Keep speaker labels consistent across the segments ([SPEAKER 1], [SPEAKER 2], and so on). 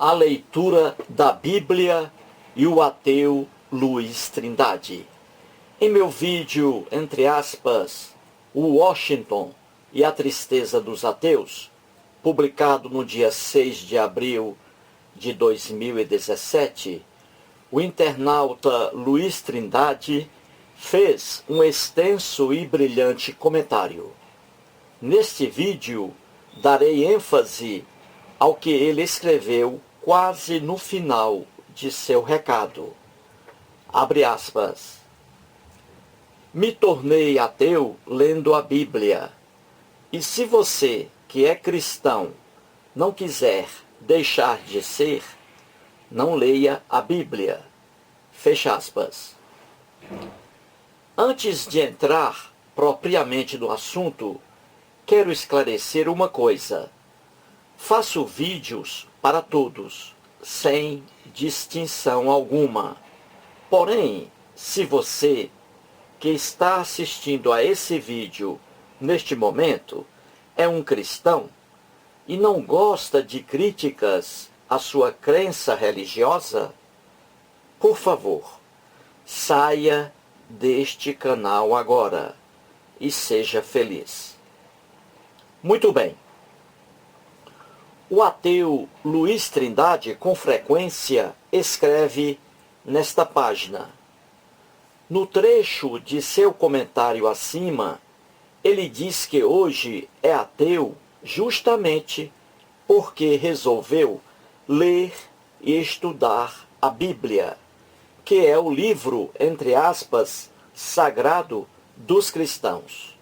[SPEAKER 1] a leitura da Bíblia e o ateu Luiz Trindade. Em meu vídeo, entre aspas, o Washington e a tristeza dos ateus, publicado no dia 6 de abril de 2017, o internauta Luiz Trindade fez um extenso e brilhante comentário. Neste vídeo, darei ênfase ao que ele escreveu quase no final de seu recado. Abre aspas. Me tornei ateu lendo a Bíblia. E se você, que é cristão, não quiser deixar de ser, não leia a Bíblia. Fecha aspas. Antes de entrar propriamente no assunto, quero esclarecer uma coisa. Faço vídeos para todos, sem distinção alguma. Porém, se você que está assistindo a esse vídeo neste momento é um cristão e não gosta de críticas à sua crença religiosa, por favor, saia deste canal agora e seja feliz. Muito bem. O ateu Luiz Trindade, com frequência, escreve nesta página. No trecho de seu comentário acima, ele diz que hoje é ateu justamente porque resolveu ler e estudar a Bíblia, que é o livro, entre aspas, sagrado dos cristãos.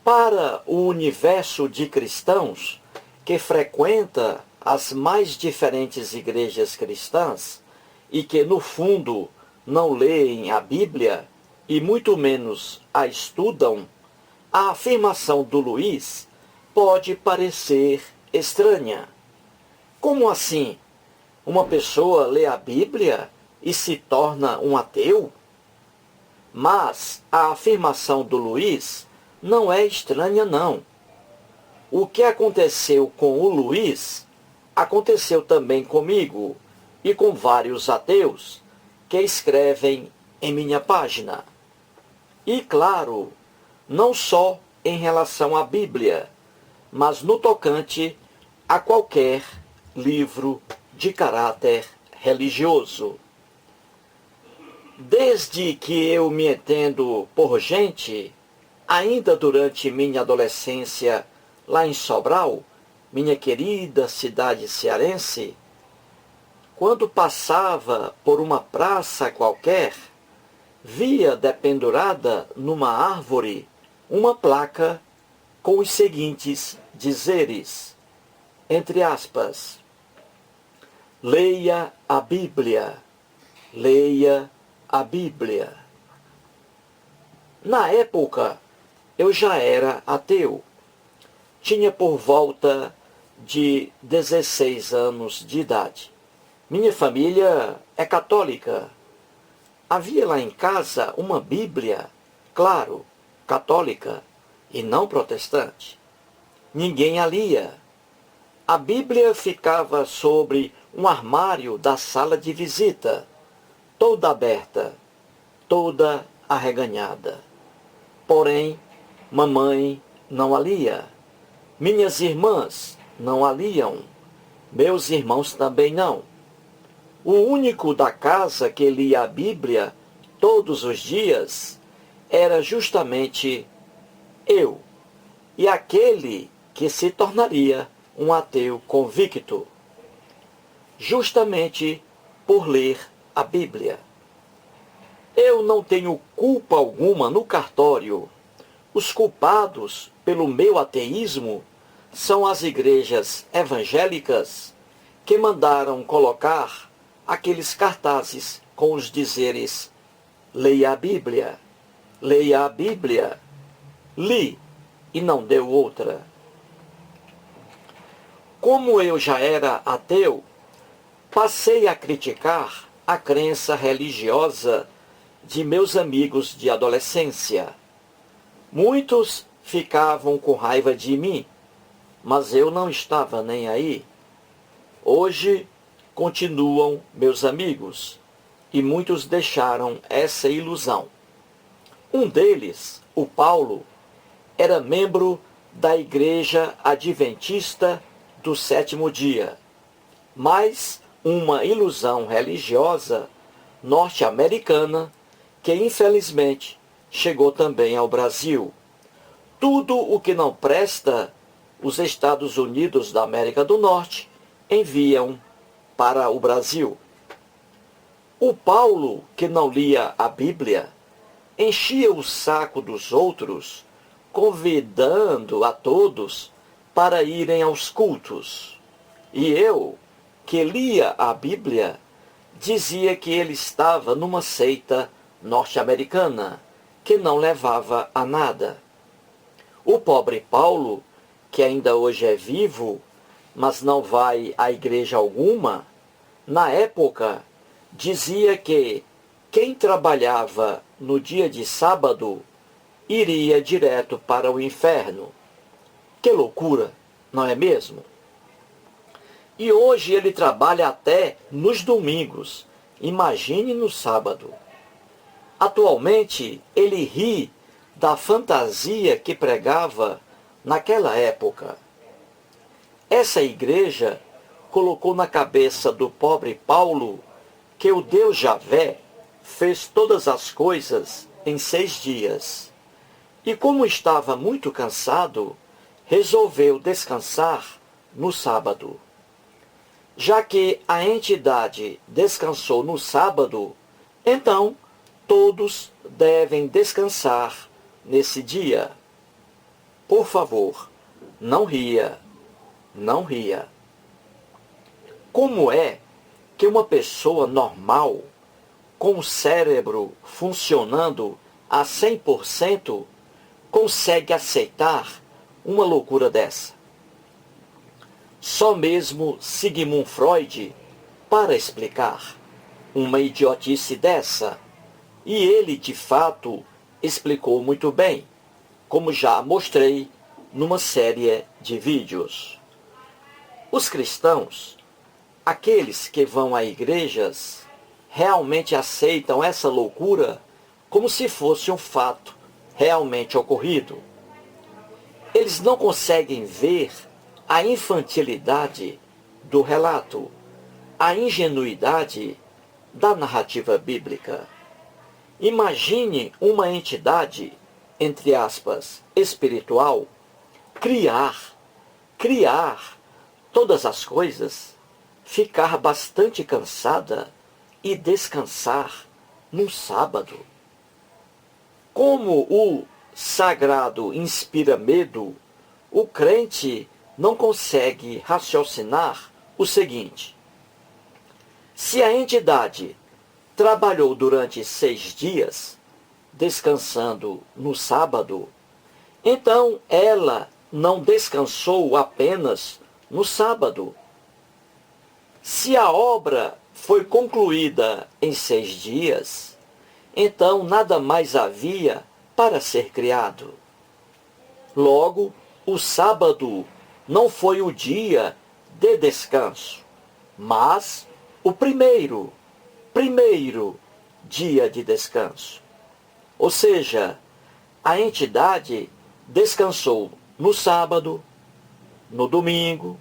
[SPEAKER 1] Para o universo de cristãos que frequenta as mais diferentes igrejas cristãs e que, no fundo, não leem a Bíblia e muito menos a estudam, a afirmação do Luiz pode parecer estranha. Como assim? Uma pessoa lê a Bíblia e se torna um ateu? Mas a afirmação do Luiz não é estranha, não. O que aconteceu com o Luiz, aconteceu também comigo e com vários ateus que escrevem em minha página. E, claro, não só em relação à Bíblia, mas no tocante a qualquer livro de caráter religioso. Desde que eu me entendo por gente, ainda durante minha adolescência lá em Sobral, minha querida cidade cearense, quando passava por uma praça qualquer, via dependurada numa árvore uma placa com os seguintes dizeres, entre aspas, leia a Bíblia, leia a Bíblia. Na época, eu já era ateu. Tinha por volta de 16 anos de idade. Minha família é católica. Havia lá em casa uma Bíblia, claro, católica e não protestante. Ninguém a lia. A Bíblia ficava sobre um armário da sala de visita, toda aberta, toda arreganhada. Porém, mamãe não a lia. Minhas irmãs não a liam. Meus irmãos também não. O único da casa que lia a Bíblia todos os dias era justamente eu, e aquele que se tornaria um ateu convicto, justamente por ler a Bíblia. Eu não tenho culpa alguma no cartório. Os culpados pelo meu ateísmo são as igrejas evangélicas que mandaram colocar aqueles cartazes com os dizeres leia a Bíblia, leia a Bíblia. Li e não deu outra. Como eu já era ateu, passei a criticar a crença religiosa de meus amigos de adolescência. Muitos ficavam com raiva de mim, mas eu não estava nem aí. Hoje continuam, meus amigos, e muitos deixaram essa ilusão. Um deles, o Paulo, era membro da Igreja Adventista do Sétimo Dia, mas uma ilusão religiosa norte-americana que infelizmente chegou também ao Brasil. Tudo o que não presta, os Estados Unidos da América do Norte enviam para o Brasil. O Paulo, que não lia a Bíblia, enchia o saco dos outros, convidando a todos para irem aos cultos. E eu, que lia a Bíblia, dizia que ele estava numa seita norte-americana, que não levava a nada. O pobre Paulo, que ainda hoje é vivo, mas não vai à igreja alguma, na época dizia que quem trabalhava no dia de sábado iria direto para o inferno. Que loucura, não é mesmo? E hoje ele trabalha até nos domingos, imagine no sábado. Atualmente ele ri da fantasia que pregava naquela época. Essa igreja colocou na cabeça do pobre Paulo que o Deus Javé fez todas as coisas em 6 dias. E como estava muito cansado, resolveu descansar no sábado. Já que a entidade descansou no sábado, então todos devem descansar nesse dia. Por favor, não ria, não ria. Como é que uma pessoa normal, com o cérebro funcionando a 100%, consegue aceitar uma loucura dessa? Só mesmo Sigmund Freud para explicar uma idiotice dessa. E ele, de fato, explicou muito bem, como já mostrei numa série de vídeos. Os cristãos, aqueles que vão a igrejas, realmente aceitam essa loucura como se fosse um fato realmente ocorrido. Eles não conseguem ver a infantilidade do relato, a ingenuidade da narrativa bíblica. Imagine uma entidade, entre aspas, espiritual, criar todas as coisas, ficar bastante cansada e descansar num sábado. Como o sagrado inspira medo, o crente não consegue raciocinar o seguinte: se a entidade trabalhou durante 6 dias, descansando no sábado, então ela não descansou apenas no sábado. Se a obra foi concluída em 6 dias, então nada mais havia para ser criado. Logo, o sábado não foi o dia de descanso, mas o primeiro dia de descanso. Ou seja, a entidade descansou no sábado, no domingo,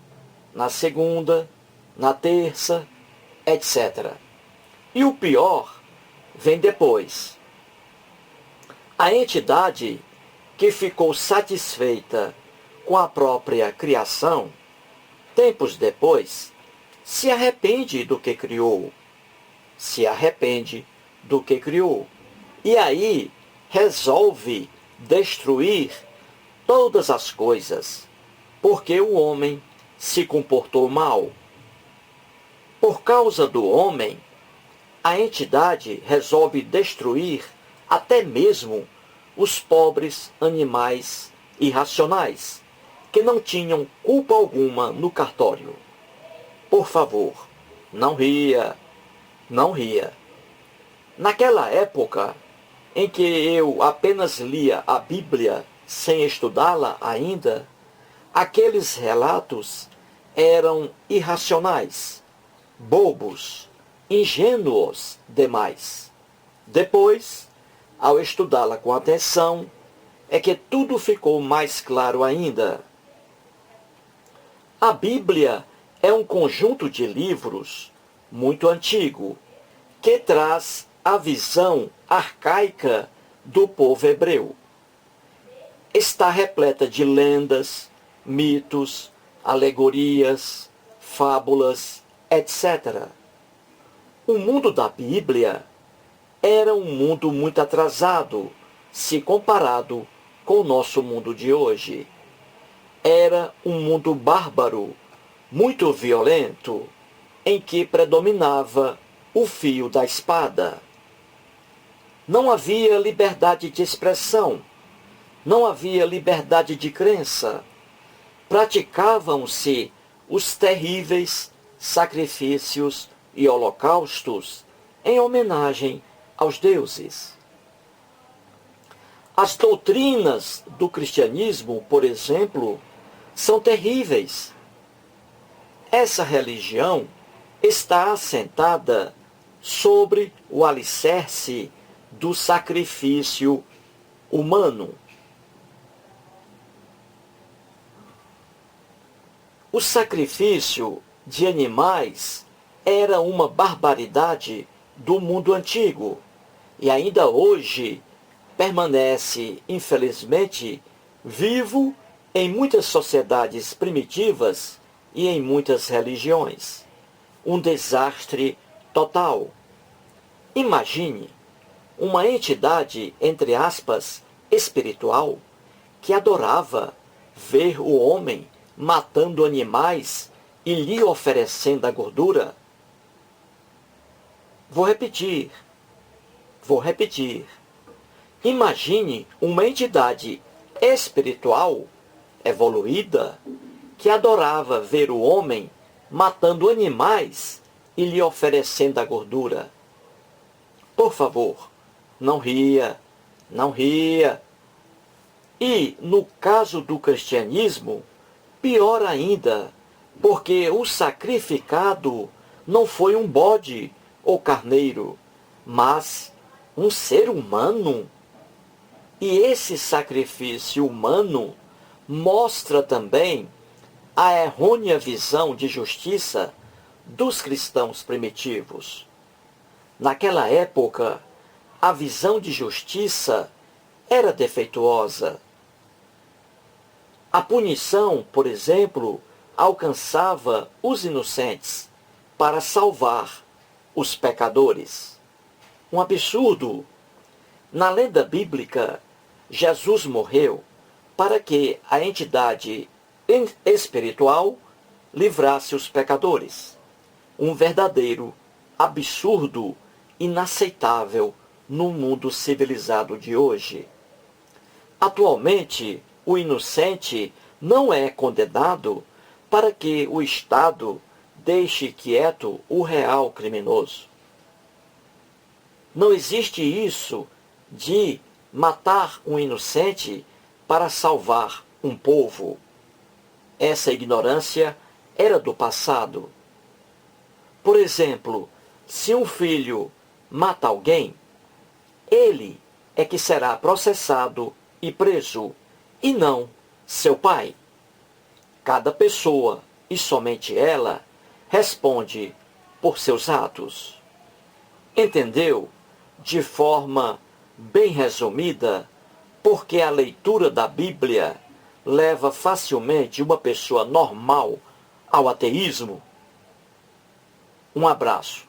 [SPEAKER 1] na segunda, na terça, etc. E o pior vem depois. A entidade que ficou satisfeita com a própria criação, tempos depois, se arrepende do que criou. E aí resolve destruir todas as coisas, porque o homem se comportou mal. Por causa do homem, a entidade resolve destruir até mesmo os pobres animais irracionais, que não tinham culpa alguma no cartório. Por favor, não ria. Naquela época em que eu apenas lia a Bíblia sem estudá-la ainda, aqueles relatos eram irracionais, bobos, ingênuos demais. Depois, ao estudá-la com atenção, é que tudo ficou mais claro ainda. A Bíblia é um conjunto de livros muito antigo, que traz a visão arcaica do povo hebreu. Está repleta de lendas, mitos, alegorias, fábulas, etc. O mundo da Bíblia era um mundo muito atrasado, se comparado com o nosso mundo de hoje. Era um mundo bárbaro, muito violento, em que predominava o fio da espada. Não havia liberdade de expressão, não havia liberdade de crença. Praticavam-se os terríveis sacrifícios e holocaustos em homenagem aos deuses. As doutrinas do cristianismo, por exemplo, são terríveis. Essa religião está assentada sobre o alicerce do sacrifício humano. O sacrifício de animais era uma barbaridade do mundo antigo e ainda hoje permanece, infelizmente, vivo em muitas sociedades primitivas e em muitas religiões. Um desastre total. Imagine uma entidade, entre aspas, espiritual, que adorava ver o homem matando animais e lhe oferecendo a gordura. Vou repetir. Imagine uma entidade espiritual, evoluída, que adorava ver o homem matando animais e lhe oferecendo a gordura. Por favor, não ria. E, no caso do cristianismo, pior ainda, porque o sacrificado não foi um bode ou carneiro, mas um ser humano. E esse sacrifício humano mostra também a errônea visão de justiça dos cristãos primitivos. Naquela época, a visão de justiça era defeituosa. A punição, por exemplo, alcançava os inocentes para salvar os pecadores. Um absurdo. Na lenda bíblica, Jesus morreu para que a entidade espiritual livrasse os pecadores. Um verdadeiro absurdo inaceitável no mundo civilizado de hoje. Atualmente, o inocente não é condenado para que o Estado deixe quieto o real criminoso. Não existe isso de matar um inocente para salvar um povo. Essa ignorância era do passado. Por exemplo, se um filho mata alguém, ele é que será processado e preso, e não seu pai. Cada pessoa, e somente ela, responde por seus atos. Entendeu? De forma bem resumida, porque a leitura da Bíblia leva facilmente uma pessoa normal ao ateísmo. Um abraço.